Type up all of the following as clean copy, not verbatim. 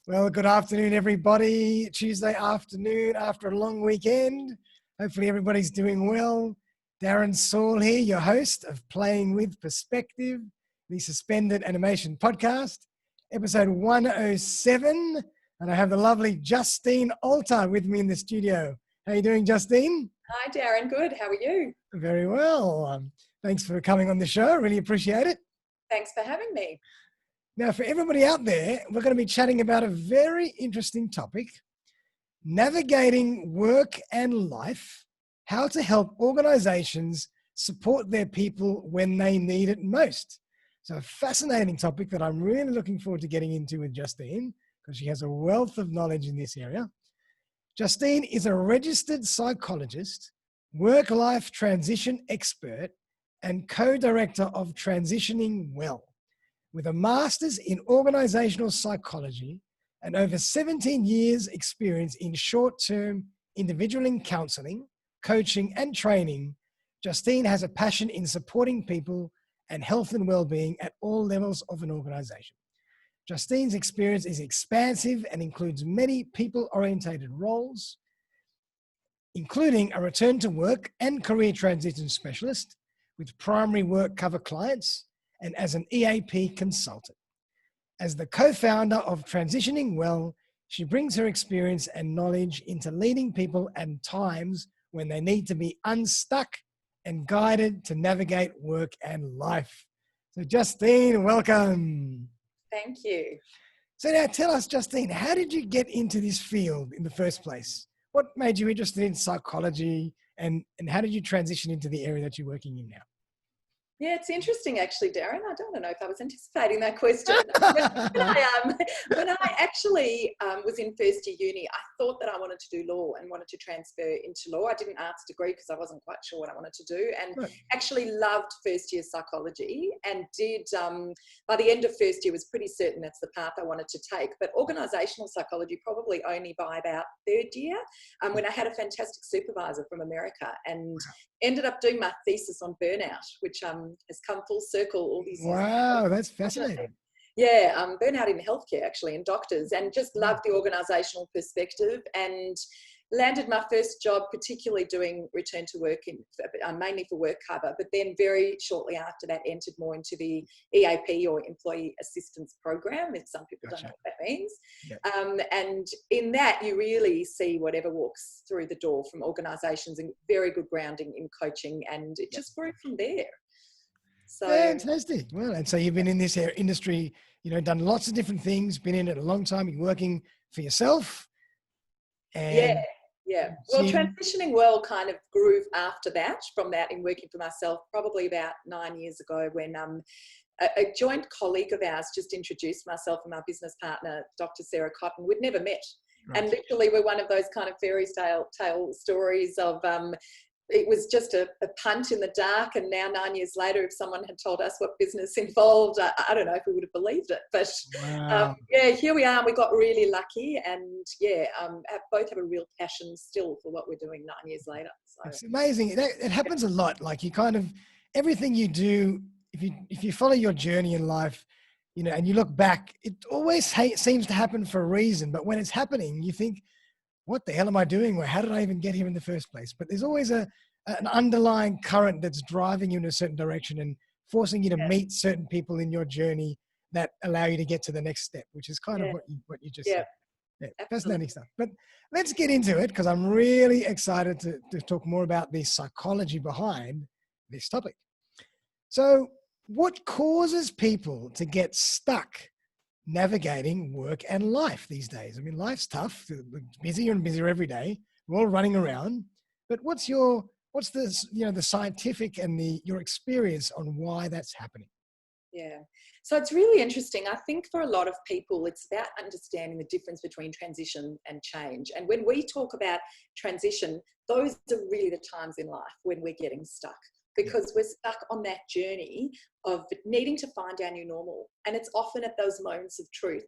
Well, good afternoon, everybody. Tuesday afternoon after a long weekend. Hopefully everybody's doing well. Darren Saul here, your host of Playing with Perspective, the Suspended Animation Podcast, episode 107. And I have the lovely Justine Alter with me in the studio. How are you doing, Justine? Hi, Darren. Good. How are you? Very well. Thanks for coming on the show. Really appreciate it. Thanks for having me. Now, for everybody out there, we're going to be chatting about a very interesting topic, navigating work and life, how to help organizations support their people when they need it most. So a fascinating topic that I'm really looking forward to getting into with Justine, because she has a wealth of knowledge in this area. Justine is a registered psychologist, work-life transition expert, and co-director of Transitioning Well, with a master's in organizational psychology and over 17 years experience in short-term individual counseling, coaching, and training. Justine has a passion in supporting people and health and well-being at all levels of an organization. Justine's experience is expansive and includes many people-oriented roles, including a return to work and career transition specialist with primary work cover clients, and as an EAP consultant. As the co-founder of Transitioning Well, she brings her experience and knowledge into leading people at times when they need to be unstuck and guided to navigate work and life. So Justine, welcome. Thank you. So now tell us, Justine, how did you get into this field in the first place? What made you interested in psychology, and how did you transition into the area that you're working in now? Yeah, it's interesting actually, Darren. I don't know if I was anticipating that question. When I actually was in first year uni, I thought that I wanted to do law and wanted to transfer into law. I did an arts degree because I wasn't quite sure what I wanted to do, and actually loved first year psychology, and did, by the end of first year, was pretty certain that's the path I wanted to take. But organisational psychology probably only by about third year, when I had a fantastic supervisor from America, and ended up doing my thesis on burnout, which has come full circle all these years. Wow, that's fascinating. Yeah, burnout in healthcare actually, in doctors, and just loved the organisational perspective, and landed my first job particularly doing return to work, mainly for work cover, but then very shortly after that entered more into the EAP or Employee Assistance Program, if some people don't know what that means. Yep. And in that you really see whatever walks through the door from organisations, and very good grounding in coaching, and it just grew from there. So fantastic. Well, and so you've been in this industry, done lots of different things, been in it a long time, you're working for yourself. And yeah. Well, Transitioning Well kind of grew after that, from that in working for myself, probably about 9 years ago, when a joint colleague of ours just introduced myself and my business partner, Dr. Sarah Cotton. We'd never met. Right. And literally we're one of those kind of fairy tale stories of it was just a punt in the dark, and now 9 years later, if someone had told us what business involved, I don't know if we would have believed it. But here we are. We got really lucky, and both have a real passion still for what we're doing 9 years later. So it's amazing. It happens a lot. Like, you kind of, everything you do, if you follow your journey in life, and you look back, it always seems to happen for a reason. But when it's happening, you think, what the hell am I doing? Or how did I even get here in the first place? But there's always an underlying current that's driving you in a certain direction and forcing you to meet certain people in your journey that allow you to get to the next step, which is kind of what you just said. Yeah, fascinating stuff. But let's get into it, because I'm really excited to talk more about the psychology behind this topic. So what causes people to get stuck navigating work and life these days? I mean, life's tough. We're busier and busier every day. We're all running around. But what's the scientific and your experience on why that's happening? Yeah. So it's really interesting. I think for a lot of people, it's about understanding the difference between transition and change. And when we talk about transition, those are really the times in life when we're getting stuck, because we're stuck on that journey of needing to find our new normal. And it's often at those moments of truth,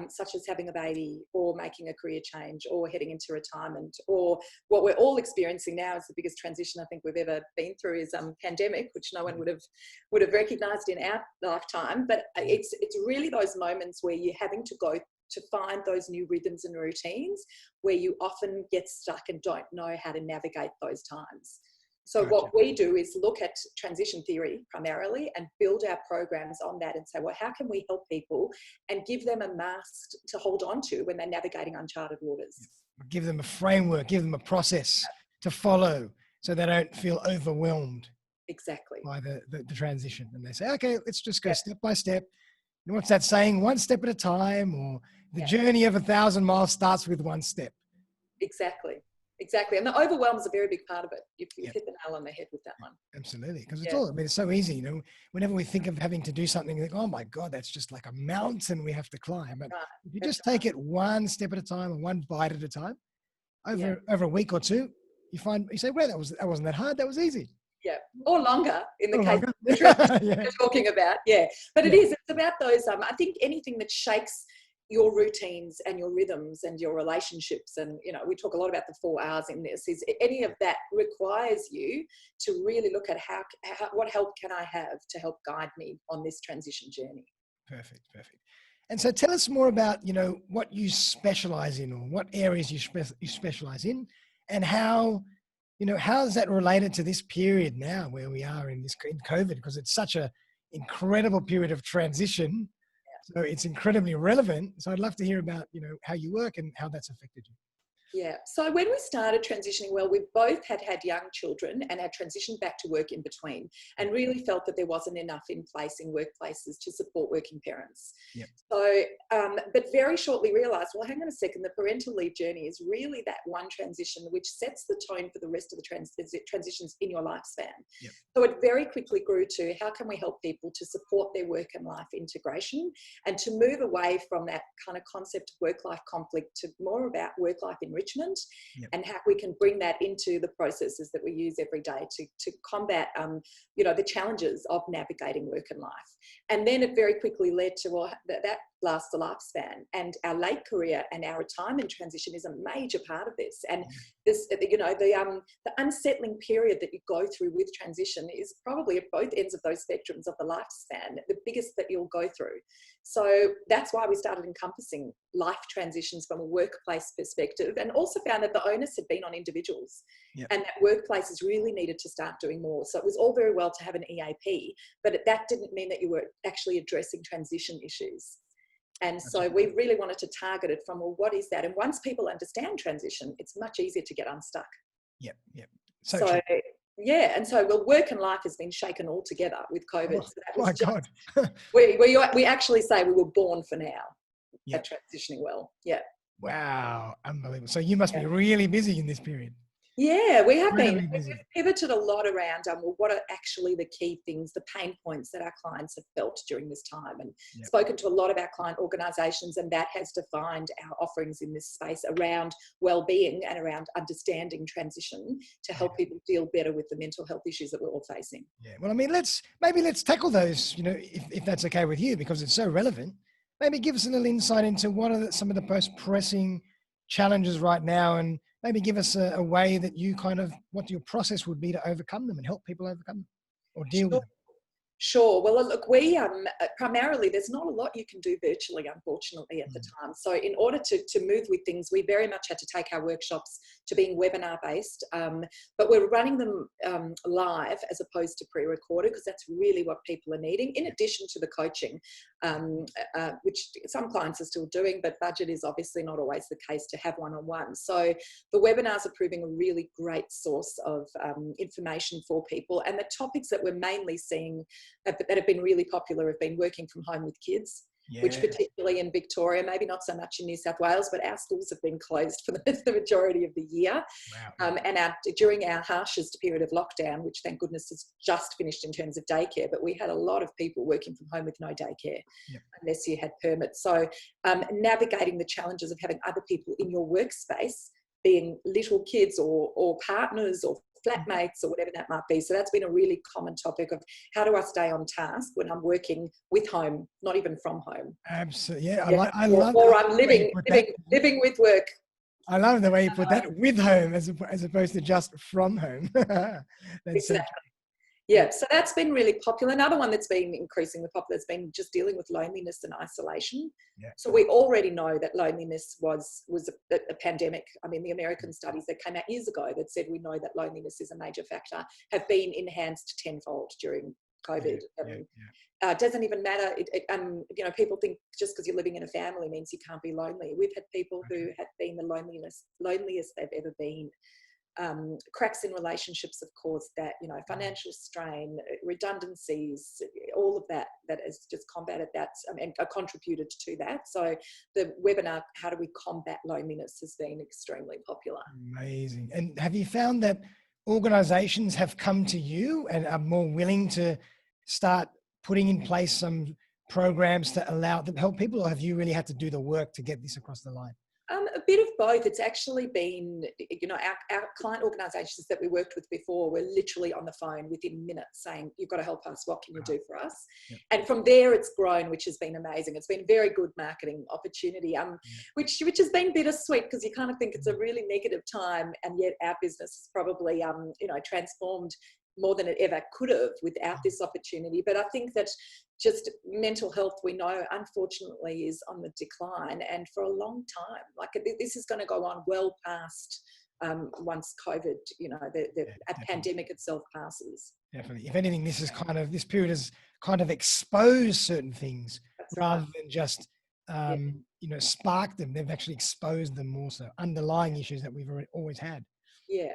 such as having a baby, or making a career change, or heading into retirement, or what we're all experiencing now is the biggest transition I think we've ever been through is pandemic, which no one would have recognised in our lifetime. But it's really those moments where you're having to go to find those new rhythms and routines where you often get stuck and don't know how to navigate those times. So Gotcha. what we do is look at transition theory primarily and build our programs on that and say, well, how can we help people and give them a mast to hold on to when they're navigating uncharted waters? Give them a framework, give them a process to follow so they don't feel overwhelmed. Exactly. By the transition. And they say, okay, let's just go step by step. And what's that saying? One step at a time, or the journey of 1,000 miles starts with one step. Exactly. And the overwhelm is a very big part of it. You've hit the nail on the head with that one. Absolutely. Because it's so easy. You know, whenever we think of having to do something, we think, oh my God, that's just like a mountain we have to climb. But if you just take it one step at a time and one bite at a time, over a week or two, you say, well, that wasn't that hard. That was easy. Yeah, or longer in the case of the transition you're talking about. Yeah, but it's about those. I think anything that shakes your routines and your rhythms and your relationships, and we talk a lot about the 4 hours in this, is any of that requires you to really look at how what help can I have to help guide me on this transition journey. Perfect. And so tell us more about what you specialize in, or what areas you specialize in, and how is that related to this period now where we are in COVID, because it's such a incredible period of transition. So it's incredibly relevant. So I'd love to hear about, how you work and how that's affected you. Yeah. So when we started Transitioning Well, we both had young children and had transitioned back to work in between, and really felt that there wasn't enough in place in workplaces to support working parents. Yep. So, but very shortly realised, well, hang on a second, the parental leave journey is really that one transition which sets the tone for the rest of the transitions in your lifespan. Yep. So it very quickly grew to how can we help people to support their work and life integration, and to move away from that kind of concept of work-life conflict to more about work-life enrichment. And how we can bring that into the processes that we use every day to combat, the challenges of navigating work and life. And then it very quickly led to that lasts the lifespan, and our late career and our retirement transition is a major part of this. And this, the unsettling period that you go through with transition is probably at both ends of those spectrums of the lifespan, the biggest that you'll go through. So that's why we started encompassing life transitions from a workplace perspective, and also found that the onus had been on individuals, and that workplaces really needed to start doing more. So it was all very well to have an EAP, but that didn't mean that you were actually addressing transition issues. And so we really wanted to target it from, well, what is that? And once people understand transition, it's much easier to get unstuck. Yep. So yeah, and so work and life has been shaken all together with COVID. Oh, so that was God. we actually say we were born for now at Transitioning Well. Yeah. Wow, unbelievable. So you must be really busy in this period. Yeah, we have been. Busy. We've pivoted a lot around what are actually the key things, the pain points that our clients have felt during this time, and spoken to a lot of our client organisations, and that has defined our offerings in this space around well-being and around understanding transition to help people deal better with the mental health issues that we're all facing. Yeah, well, I mean, let's tackle those, if that's okay with you, because it's so relevant. Maybe give us a little insight into what are some of the most pressing challenges right now, and maybe give us a way that you what your process would be to overcome them and help people overcome them or deal with them. Sure. Well, look, we primarily, there's not a lot you can do virtually, unfortunately, at the time. So in order to move with things, we very much had to take our workshops to being webinar based, but we're running them live as opposed to pre-recorded, because that's really what people are needing, in addition to the coaching, which some clients are still doing, but budget is obviously not always the case to have one-on-one. So the webinars are proving a really great source of information for people, and the topics that we're mainly seeing that have been really popular have been working from home with kids, which particularly in Victoria, maybe not so much in New South Wales, but our schools have been closed for the majority of the year. Wow. And during our harshest period of lockdown, which thank goodness has just finished in terms of daycare, but we had a lot of people working from home with no daycare unless you had permits. So navigating the challenges of having other people in your workspace, being little kids or partners or flatmates or whatever that might be. So that's been a really common topic of how do I stay on task when I'm working with home, not even from home. Absolutely. Yeah. Or I'm living with work. I love the way you put that, with home as opposed to just from home. Exactly. Yeah, so that's been really popular. Another one that's been increasingly popular has been just dealing with loneliness and isolation. Yeah. So we already know that loneliness was a pandemic. I mean, the American studies that came out years ago that said we know that loneliness is a major factor have been enhanced tenfold during COVID. Doesn't even matter. You know, people think just because you're living in a family means you can't be lonely. We've had people who have been the loneliest they've ever been. Cracks in relationships, of course, that, you know, financial strain, redundancies, all of that has just combated that and contributed to that. So the webinar, How Do We Combat Loneliness, has been extremely popular. Amazing. And have you found that organizations have come to you and are more willing to start putting in place some programs to help people, or have you really had to do the work to get this across the line? A bit of both. It's actually been, you know, our client organisations that we worked with before were literally on the phone within minutes saying, you've got to help us, what can you do for us? Yep. And from there it's grown, which has been amazing. It's been very good marketing opportunity, which has been bittersweet, because you kind of think it's a really negative time, and yet our business has probably, you know, transformed more than it ever could have without this opportunity. But I think that just mental health, we know, unfortunately, is on the decline, and for a long time. Like, this is going to go on well past once COVID, you know, a pandemic itself passes. Definitely. If anything, this period has kind of exposed certain things. That's rather than just you know, spark them. They've actually exposed them more, so underlying issues that we've always had. Yeah,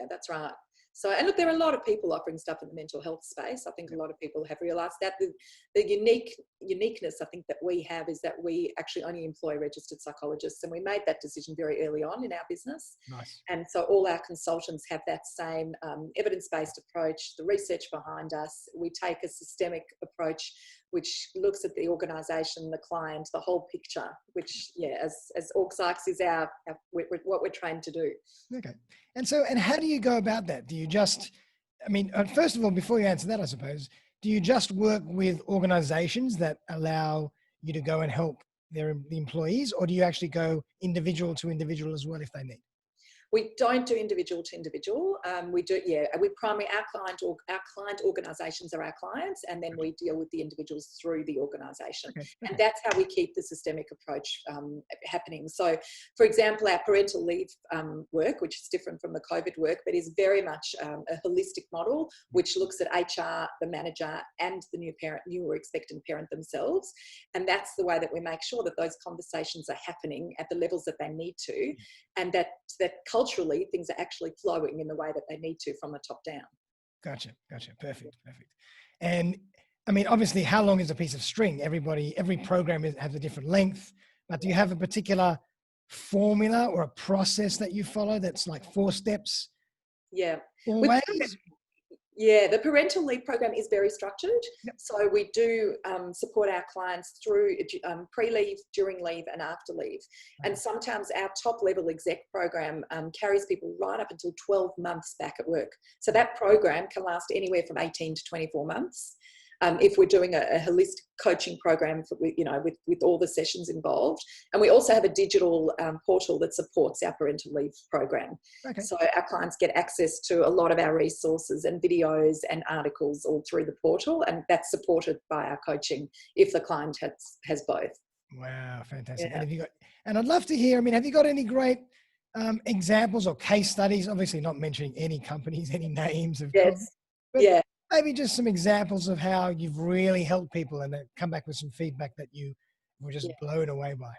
that's right. So, and look, there are a lot of people offering stuff in the mental health space. I think a lot of people have realised that. The uniqueness I think that we have is that we actually only employ registered psychologists, and we made that decision very early on in our business. Nice. And so all our consultants have that same evidence-based approach, the research behind us. We take a systemic approach which looks at the organisation, the client, the whole picture, which, as Org Psychs is what we're trained to do. Okay. And how do you go about that? Do you just, I mean, first of all, before you answer that, I suppose, do you just work with organizations that allow you to go and help the employees, or do you actually go individual to individual as well if they need? We don't do individual to individual. We do, we primarily, our client organisations are our clients, and then we deal with the individuals through the organisation. Okay. And that's how we keep the systemic approach happening. So, for example, our parental leave work, which is different from the COVID work, but is very much a holistic model, which looks at HR, the manager, and the new or expectant parent themselves. And that's the way that we make sure that those conversations are happening at the levels that they need to, and that culturally things are actually flowing in the way that they need to from the top down. Gotcha. Perfect. And I mean, obviously, how long is a piece of string? Every program has a different length, but do you have a particular formula or a process that you follow that's like 4 steps? Yeah. Always? Yeah, the parental leave program is very structured. Yep. So we do support our clients through pre-leave, during leave, and after leave. And sometimes our top level exec program carries people right up until 12 months back at work. So that program can last anywhere from 18 to 24 months. If we're doing a holistic coaching program, with all the sessions involved. And we also have a digital portal that supports our parental leave program. Okay. So our clients get access to a lot of our resources and videos and articles all through the portal, and that's supported by our coaching if the client has both. Wow, fantastic. Yeah. And I'd love to hear, I mean, have you got any great examples or case studies? Obviously not mentioning any companies, any names of yes. But yeah. Maybe just some examples of how you've really helped people and come back with some feedback that you were just blown away by.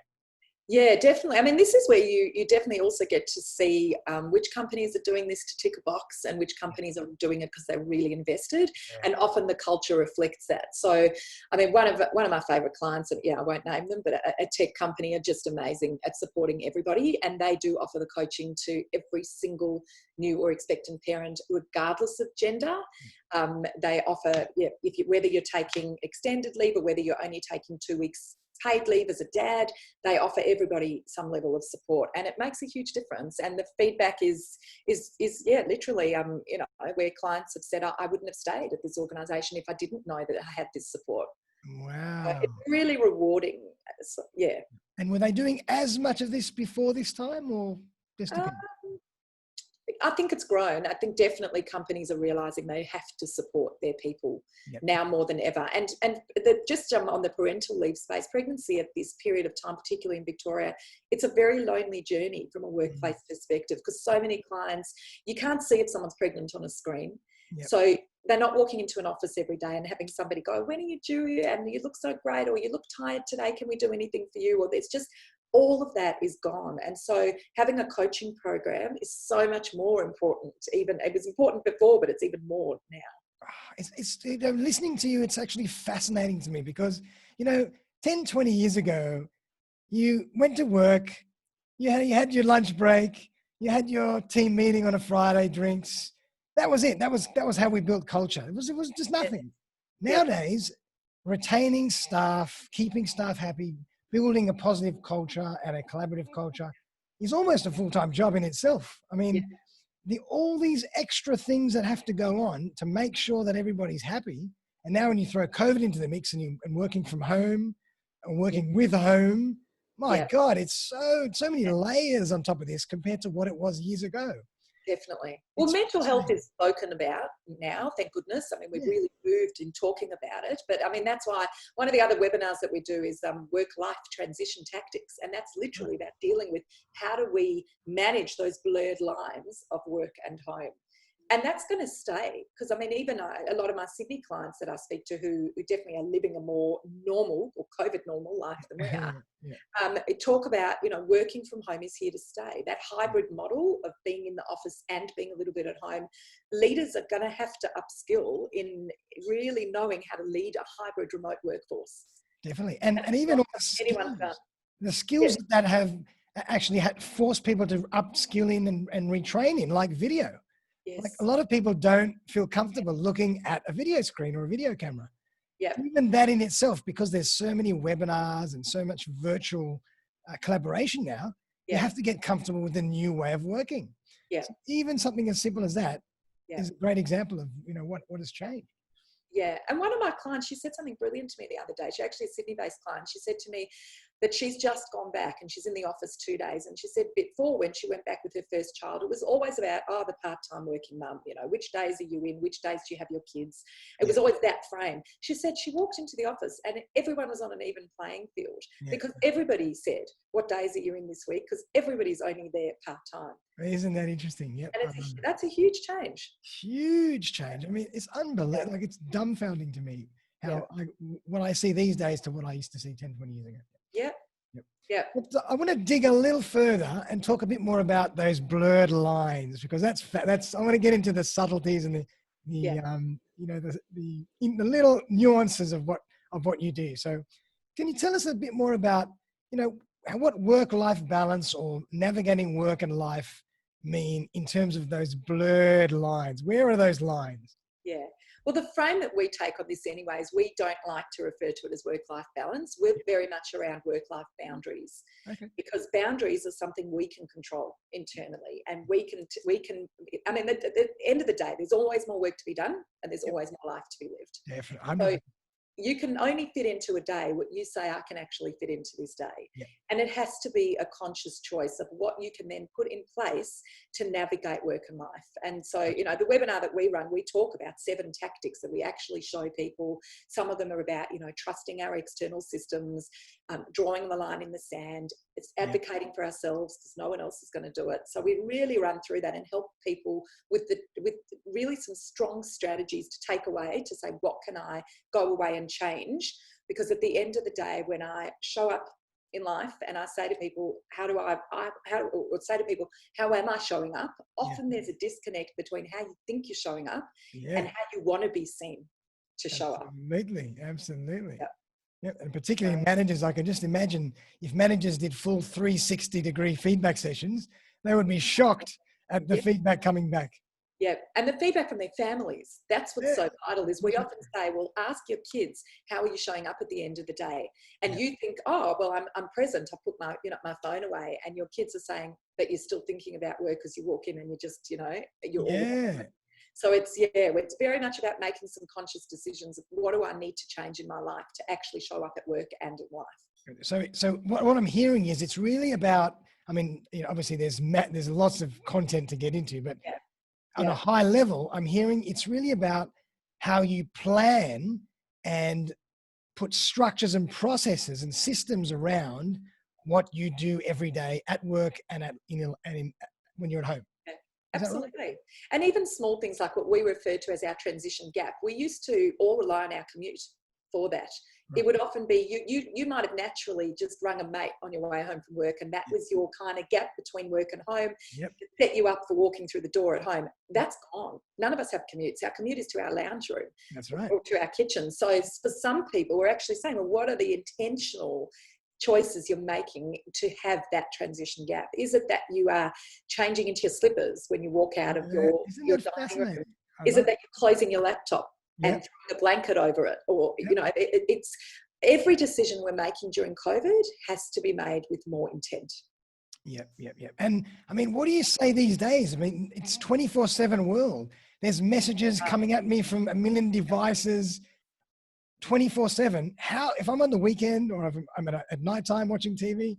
Yeah, definitely. I mean, this is where you definitely also get to see which companies are doing this to tick a box and which companies are doing it because they're really invested. Yeah. And often the culture reflects that. So, I mean, one of my favourite clients, and I won't name them, but a tech company are just amazing at supporting everybody, and they do offer the coaching to every single new or expectant parent, regardless of gender. They offer, whether you're taking extended leave or whether you're only taking 2 weeks paid leave as a dad, they offer everybody some level of support, and it makes a huge difference. And the feedback is literally, where clients have said, I wouldn't have stayed at this organisation if I didn't know that I had this support. Wow. It's really rewarding. So, yeah. And were they doing as much of this before this time, or just I think it's grown. I think definitely companies are realising they have to support their people now more than ever. And just on the parental leave space, pregnancy at this period of time, particularly in Victoria, it's a very lonely journey from a workplace perspective, because so many clients, you can't see if someone's pregnant on a screen. So they're not walking into an office every day and having somebody go, when are you due? And you look so great, or you look tired today. Can we do anything for you? Or there's just all of that is gone. And so having a coaching program is so much more important. Even it was important before, but it's even more now. It's listening to you, it's actually fascinating to me because, 10, 20 years ago, you went to work, you had your lunch break, you had your team meeting on a Friday, drinks. That was it. That was how we built culture. It was just nothing. Nowadays, retaining staff, keeping staff happy, building a positive culture and a collaborative culture is almost a full-time job in itself. I mean, all these extra things that have to go on to make sure that everybody's happy. And now when you throw COVID into the mix and working from home and working with home, my God, it's so many layers on top of this compared to what it was years ago. Definitely. Well, mental health is spoken about now, thank goodness. I mean, we've really moved in talking about it. But I mean, that's why one of the other webinars that we do is work-life transition tactics. And that's literally about dealing with how do we manage those blurred lines of work and home. And that's going to stay, because I mean, even a lot of my Sydney clients that I speak to who definitely are living a more normal or COVID normal life than we are, talk about, working from home is here to stay. That hybrid model of being in the office and being a little bit at home, leaders are going to have to upskill in really knowing how to lead a hybrid remote workforce. Definitely. And even all the skills that have actually had forced people to upskill in and retrain in, like video. Like a lot of people don't feel comfortable looking at a video screen or a video camera. Even that in itself, because there's so many webinars and so much virtual collaboration now, you have to get comfortable with the new way of working. So even something as simple as that is a great example of, what has changed. Yeah. And one of my clients, she said something brilliant to me the other day. She actually a Sydney-based client. She said to me that she's just gone back and she's in the office 2 days. And she said before, when she went back with her first child, it was always about, the part-time working mum, which days are you in? Which days do you have your kids? It was always that frame. She said she walked into the office and everyone was on an even playing field because everybody said, what days are you in this week? Because everybody's only there part-time. Isn't that interesting? Yep. And that's a huge change. Huge change. I mean, it's unbelievable. Like, it's dumbfounding to me how what I see these days to what I used to see 10, 20 years ago. I want to dig a little further and talk a bit more about those blurred lines, because that's I want to get into the subtleties and the little nuances of what you do. So can you tell us a bit more about, what work-life balance or navigating work and life mean in terms of those blurred lines? Where are those lines? Yeah. Well, the frame that we take on this anyways, we don't like to refer to it as work-life balance. We're very much around work-life boundaries, because boundaries are something we can control internally, and we can, I mean, at the end of the day, there's always more work to be done and there's always more life to be lived. Definitely. So you can only fit into a day what you say, I can actually fit into this day. And it has to be a conscious choice of what you can then put in place to navigate work and life. And so, the webinar that we run, we talk about 7 tactics that we actually show people. Some of them are about, trusting our external systems, drawing the line in the sand. It's advocating for ourselves because no one else is going to do it. So we really run through that and help people with really some strong strategies to take away, to say, what can I go away and change? Because at the end of the day, when I show up in life and I say to people, how am I showing up? Often there's a disconnect between how you think you're showing up and how you want to be seen to show up. Absolutely. Yep. And particularly managers, I can just imagine if managers did full 360-degree feedback sessions, they would be shocked at the feedback coming back. Yeah, and the feedback from their families, that's what's so vital. Is we often say, well, ask your kids, how are you showing up at the end of the day? And you think, oh, well, I'm present, I put my phone away, and your kids are saying that you're still thinking about work as you walk in and you're just, you're all. So it's very much about making some conscious decisions of what do I need to change in my life to actually show up at work and in life. So what I'm hearing is it's really about I mean, obviously there's lots of content to get into, but Yeah. on a high level, I'm hearing it's really about how you plan and put structures and processes and systems around what you do every day at work and when you're at home. Yeah, Is that right? absolutely. And even small things like what we refer to as our transition gap. We used to all rely on our commute for that. Right. It would often be you might have naturally just rung a mate on your way home from work, and that was your kind of gap between work and home. Yep. To set you up for walking through the door at home. That's gone. None of us have commutes. Our commute is to our lounge room. That's right. Or to our kitchen. So for some people, we're actually saying, well, what are the intentional choices you're making to have that transition gap? Is it that you are changing into your slippers when you walk out of your dining room? Is it that you're closing your laptop and throwing a blanket over it? Or, it's every decision we're making during COVID has to be made with more intent. Yep. And I mean, what do you say these days? I mean, it's 24/7 world. There's messages coming at me from a million devices 24/7. If I'm on the weekend or if I'm at nighttime watching TV,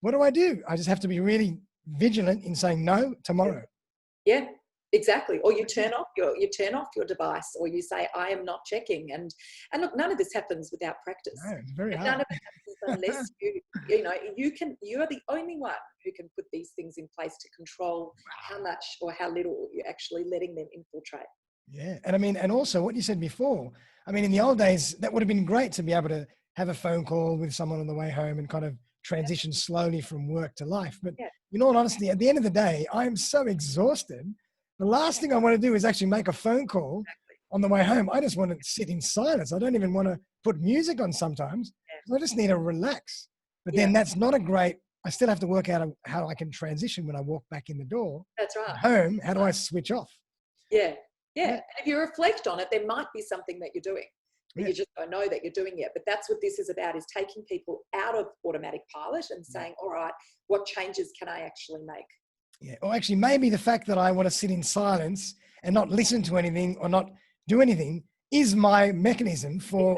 what do? I just have to be really vigilant in saying no tomorrow. Yeah, exactly. Or you turn off your device, or you say, I am not checking. And look, none of this happens without practice. No, it's very hard. None of it happens unless you are the only one who can put these things in place to control how much or how little you're actually letting them infiltrate. Yeah. And I mean, and also what you said before, I mean, in the old days, that would have been great to be able to have a phone call with someone on the way home and kind of transition slowly from work to life. But in all honesty, at the end of the day, I'm so exhausted. The last thing I want to do is actually make a phone call on the way home. I just want to sit in silence. I don't even want to put music on sometimes. I just need to relax. But then that's not I still have to work out how I can transition when I walk back in the door. That's right. At home, how do I switch off? Yeah. And if you reflect on it, there might be something that you're doing, but you just don't know that you're doing it. But that's what this is about, is taking people out of automatic pilot and saying, all right, what changes can I actually make? Yeah. Or actually, maybe the fact that I want to sit in silence and not listen to anything or not do anything is my mechanism for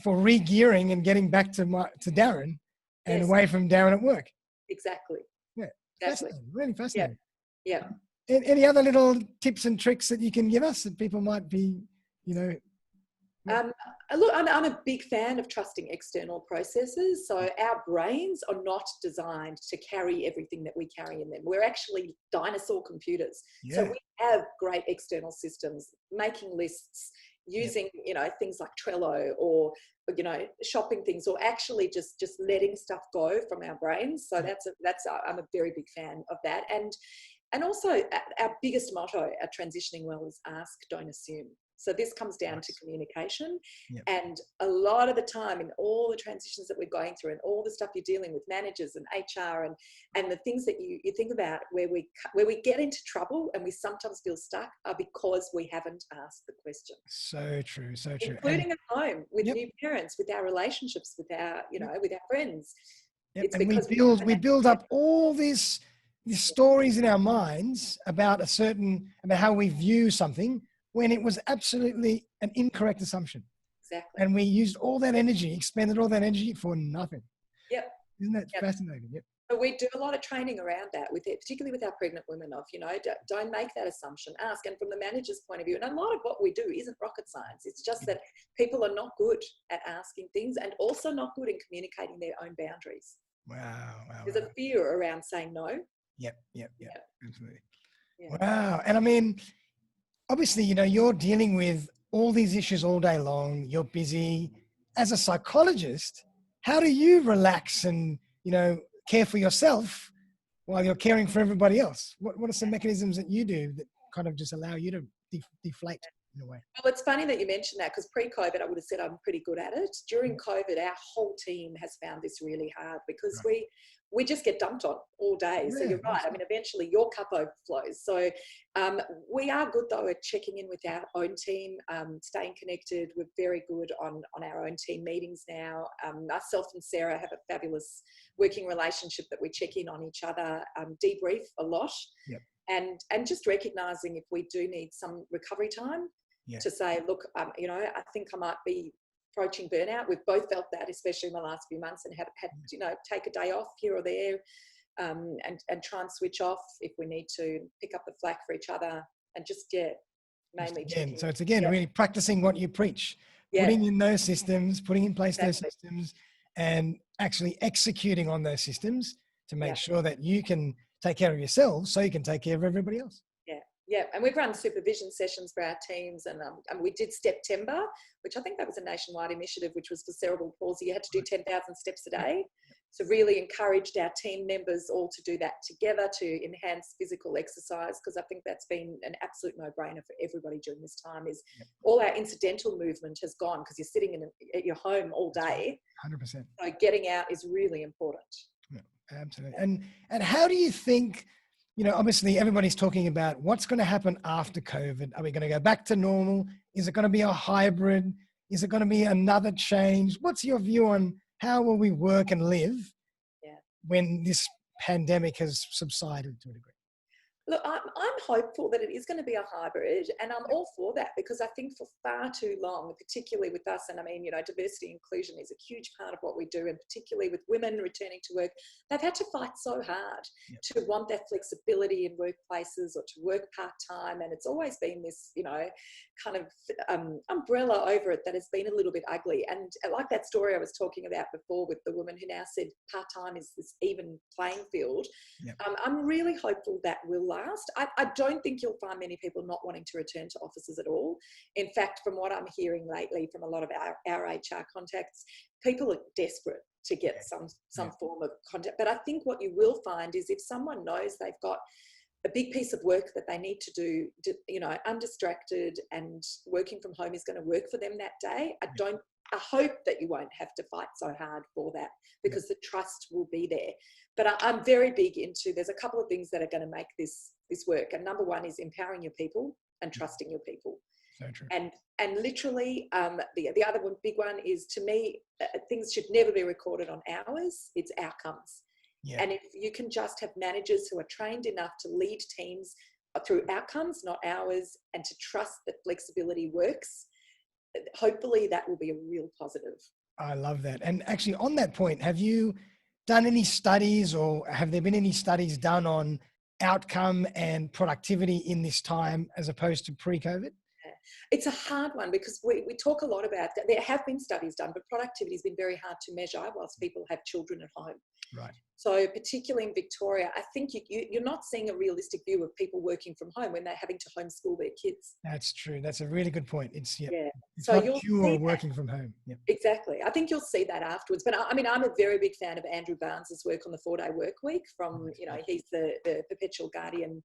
re-gearing and getting back to Darren and away from Darren at work. Exactly. Yeah. Fascinating. Really fascinating. Yeah. Any other little tips and tricks that you can give us that people might be, Look, I'm a big fan of trusting external processes. So our brains are not designed to carry everything that we carry in them. We're actually dinosaur computers. So we have great external systems, making lists, using, things like Trello or, shopping things, or actually just letting stuff go from our brains. So I'm a very big fan of that. And also our biggest motto at Transitioning Well is ask, don't assume. So this comes down to communication. And a lot of the time in all the transitions that we're going through and all the stuff you're dealing with, managers and HR and the things that you think about where we get into trouble and we sometimes feel stuck are because we haven't asked the question. So true. Including at home, with new parents, with our relationships, with our, with our friends. It's and we build up all these stories in our minds about how we view something, when it was absolutely an incorrect assumption. Exactly. And we used all that energy, expended all that energy for nothing. Yep. Isn't that fascinating? Yep. But we do a lot of training around that, particularly with our pregnant women, of, don't make that assumption, ask. And from the manager's point of view, and a lot of what we do isn't rocket science. It's just that people are not good at asking things and also not good in communicating their own boundaries. Wow. There's a fear around saying no. Yep. Absolutely. Yeah. Wow. And I mean, obviously, you're dealing with all these issues all day long. You're busy. As a psychologist, how do you relax and, care for yourself while you're caring for everybody else? What are some mechanisms that you do that kind of just allow you to deflate in a way? Well, it's funny that you mentioned that, because pre-COVID, I would have said I'm pretty good at it. During COVID, our whole team has found this really hard because we just get dumped on all day. So you're right. I mean, eventually your cup overflows. So we are good, though, at checking in with our own team, staying connected. We're very good on our own team meetings now. Myself and Sarah have a fabulous working relationship that we check in on each other, debrief a lot, and just recognising if we do need some recovery time to say, look, I think I might be approaching burnout. We've both felt that, especially in the last few months, and have had take a day off here or there. and try and switch off if we need to, pick up the slack for each other, and just mainly checking. So it's really practicing what you preach, putting in those systems, putting in place those systems, and actually executing on those systems to make sure that you can take care of yourselves so you can take care of everybody else. Yeah, and we've run supervision sessions for our teams, and we did Steptember, which I think that was a nationwide initiative, which was for cerebral palsy. You had to do 10,000 steps a day. So really encouraged our team members all to do that together to enhance physical exercise, because I think that's been an absolute no-brainer for everybody during this time. Is all our incidental movement has gone because you're sitting at your home all day. 100%. So getting out is really important. Yeah, absolutely. And how do you think, obviously everybody's talking about what's going to happen after COVID. Are we going to go back to normal? Is it going to be a hybrid? Is it going to be another change? What's your view on how will we work and live when this pandemic has subsided to a degree? Look, I'm hopeful that it is going to be a hybrid, and I'm all for that, because I think for far too long, particularly with us, and I mean, diversity and inclusion is a huge part of what we do, and particularly with women returning to work, they've had to fight so hard to want that flexibility in workplaces or to work part-time, and it's always been this, kind of umbrella over it that has been a little bit ugly. And like that story I was talking about before with the woman who now said part-time is this even playing field, I'm really hopeful that will last. I don't think you'll find many people not wanting to return to offices at all. In fact, from what I'm hearing lately from a lot of our HR contacts, people are desperate to get some form of contact. But I think what you will find is if someone knows they've got a big piece of work that they need to do, undistracted, and working from home is going to work for them that day, I hope that you won't have to fight so hard for that, because the trust will be there. But I'm very big into, there's a couple of things that are going to make this work. And number one is empowering your people and trusting your people. So true. And literally, the other one, big one is, to me, things should never be recorded on hours. It's outcomes. Yeah. And if you can just have managers who are trained enough to lead teams through outcomes, not hours, and to trust that flexibility works, hopefully that will be a real positive. I love that. And actually, on that point, have you done any studies, or have there been any studies done on outcome and productivity in this time as opposed to pre-COVID? It's a hard one, because we talk a lot about that. There have been studies done, but productivity has been very hard to measure whilst people have children at home. Right. So particularly in Victoria, I think you're not seeing a realistic view of people working from home when they're having to homeschool their kids. That's true. That's a really good point. It's so not pure working from home. Yep. Exactly. I think you'll see that afterwards. But I mean, I'm a very big fan of Andrew Barnes's work on the 4-day work week from, he's the perpetual guardian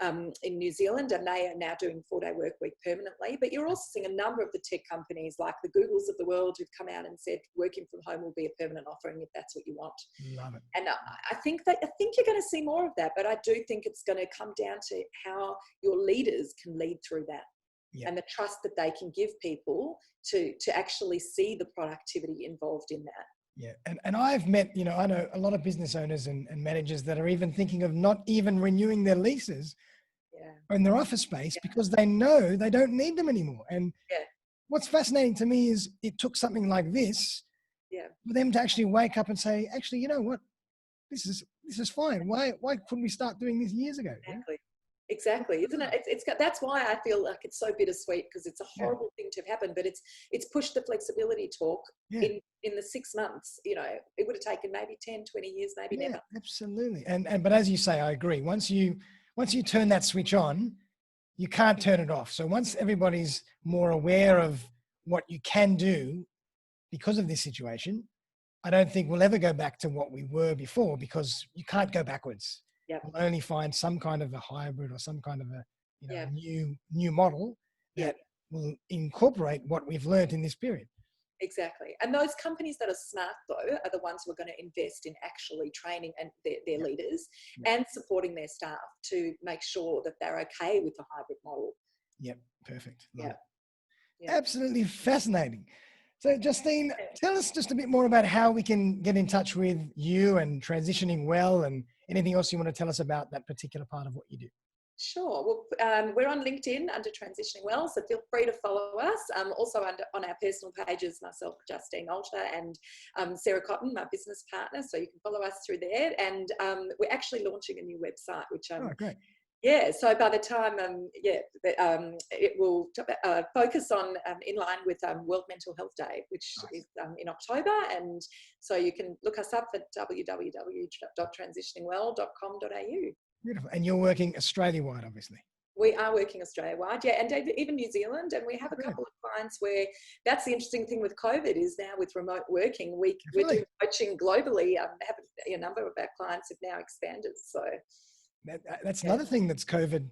in New Zealand, and they are now doing 4-day work week permanently. But you're also seeing a number of the tech companies like the Googles of the world who've come out and said working from home will be a permanent offering if that's what you want. Love it. And I think you're going to see more of that, but I do think it's going to come down to how your leaders can lead through that. Yep. And the trust that they can give people to actually see the productivity involved in that. Yeah. And I've met, I know a lot of business owners and managers that are even thinking of not even renewing their leases in their office space because they know they don't need them anymore. And what's fascinating to me is it took something like this for them to actually wake up and say, actually, you know what? This is fine. Why couldn't we start doing this years ago? Exactly. Isn't it? That's why I feel like it's so bittersweet, because it's a horrible thing to have happened, but it's pushed the flexibility talk in the 6 months. It would have taken maybe 10, 20 years, maybe never. Absolutely. But as you say, I agree. Once you turn that switch on, you can't turn it off. So once everybody's more aware of what you can do because of this situation, I don't think we'll ever go back to what we were before, because you can't go backwards. We'll only find some kind of a hybrid or some kind of a new model that will incorporate what we've learned in this period. Exactly. And those companies that are smart, though, are the ones who are going to invest in actually training and their leaders and supporting their staff to make sure that they're okay with the hybrid model. Yep. Perfect. Absolutely fascinating. So Justine, tell us just a bit more about how we can get in touch with you and Transitioning Well, and anything else you want to tell us about that particular part of what you do. Sure. Well, we're on LinkedIn under Transitioning Well, so feel free to follow us. Also on our personal pages, myself, Justine Alter, and Sarah Cotton, my business partner. So you can follow us through there. And we're actually launching a new website, which Great. yeah. So by the time it will focus on in line with World Mental Health Day, which is in October. And so you can look us up at www.transitioningwell.com.au. Beautiful. And you're working Australia-wide, obviously. We are working Australia-wide, yeah, and even New Zealand. And we have a couple of clients where that's the interesting thing with COVID is now with remote working, we're doing coaching globally. Have a number of our clients have now expanded. So that's another thing that COVID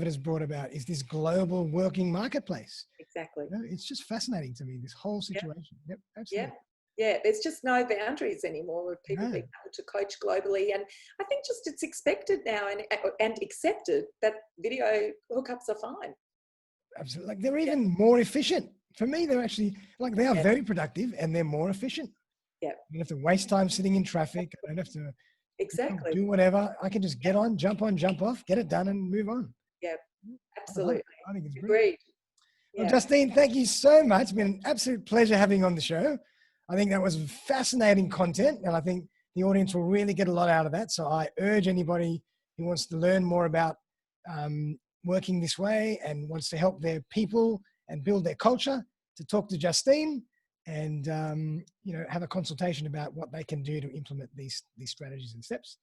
has brought about is this global working marketplace. Exactly. You know, it's just fascinating to me, this whole situation. Yep, absolutely. Yeah, there's just no boundaries anymore of people being able to coach globally. And I think just it's expected now and accepted that video hookups are fine. Absolutely. Like they're even more efficient. For me, they're actually like they are very productive and they're more efficient. Yeah. I don't have to waste time sitting in traffic. I don't have to do whatever. I can just get on, jump off, get it done and move on. Yeah, absolutely. I think it's agreed. Brilliant. Well, Justine, thank you so much. It's been an absolute pleasure having you on the show. I think that was fascinating content, and I think the audience will really get a lot out of that. So I urge anybody who wants to learn more about working this way and wants to help their people and build their culture to talk to Justine and have a consultation about what they can do to implement these strategies and steps.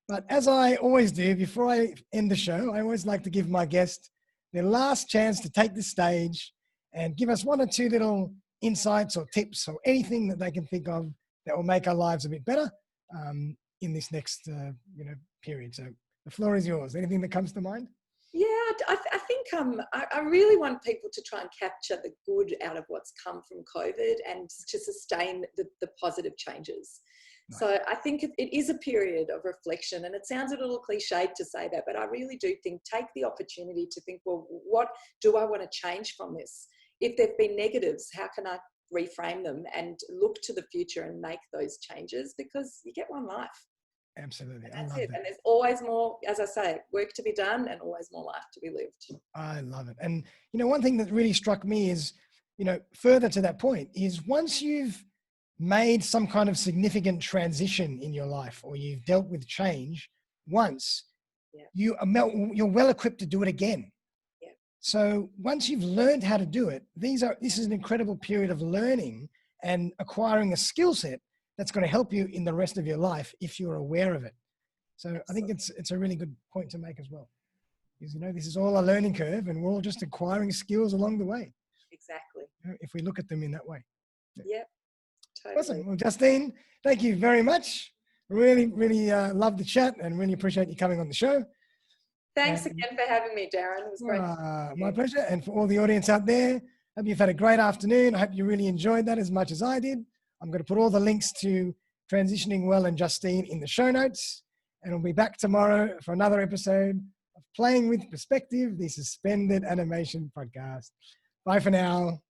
But as I always do, before I end the show, I always like to give my guest their last chance to take the stage and give us one or two little insights or tips or anything that they can think of that will make our lives a bit better in this next period. So the floor is yours. Anything that comes to mind? Yeah, I think I really want people to try and capture the good out of what's come from COVID and to sustain the positive changes. Nice. So I think it is a period of reflection, and it sounds a little cliched to say that, but I really do think take the opportunity to think, well, what do I want to change from this? If there've been negatives, how can I reframe them and look to the future and make those changes? Because you get one life. Absolutely. And that's it. And there's always more, as I say, work to be done and always more life to be lived. I love it. And, one thing that really struck me is, further to that point is once you've made some kind of significant transition in your life or you've dealt with change once, you're well equipped to do it again. So once you've learned how to do it, this is an incredible period of learning and acquiring a skill set that's going to help you in the rest of your life if you're aware of it. So absolutely. I think it's a really good point to make as well. Because, this is all a learning curve and we're all just acquiring skills along the way. Exactly. If we look at them in that way. Yeah, totally. Awesome. Well, Justine, thank you very much. Really, really loved the chat and really appreciate you coming on the show. Thanks again for having me, Darren. It was great. My pleasure. And for all the audience out there, hope you've had a great afternoon. I hope you really enjoyed that as much as I did. I'm going to put all the links to Transitioning Well and Justine in the show notes. And we'll be back tomorrow for another episode of Playing with Perspective, the Suspended Animation Podcast. Bye for now.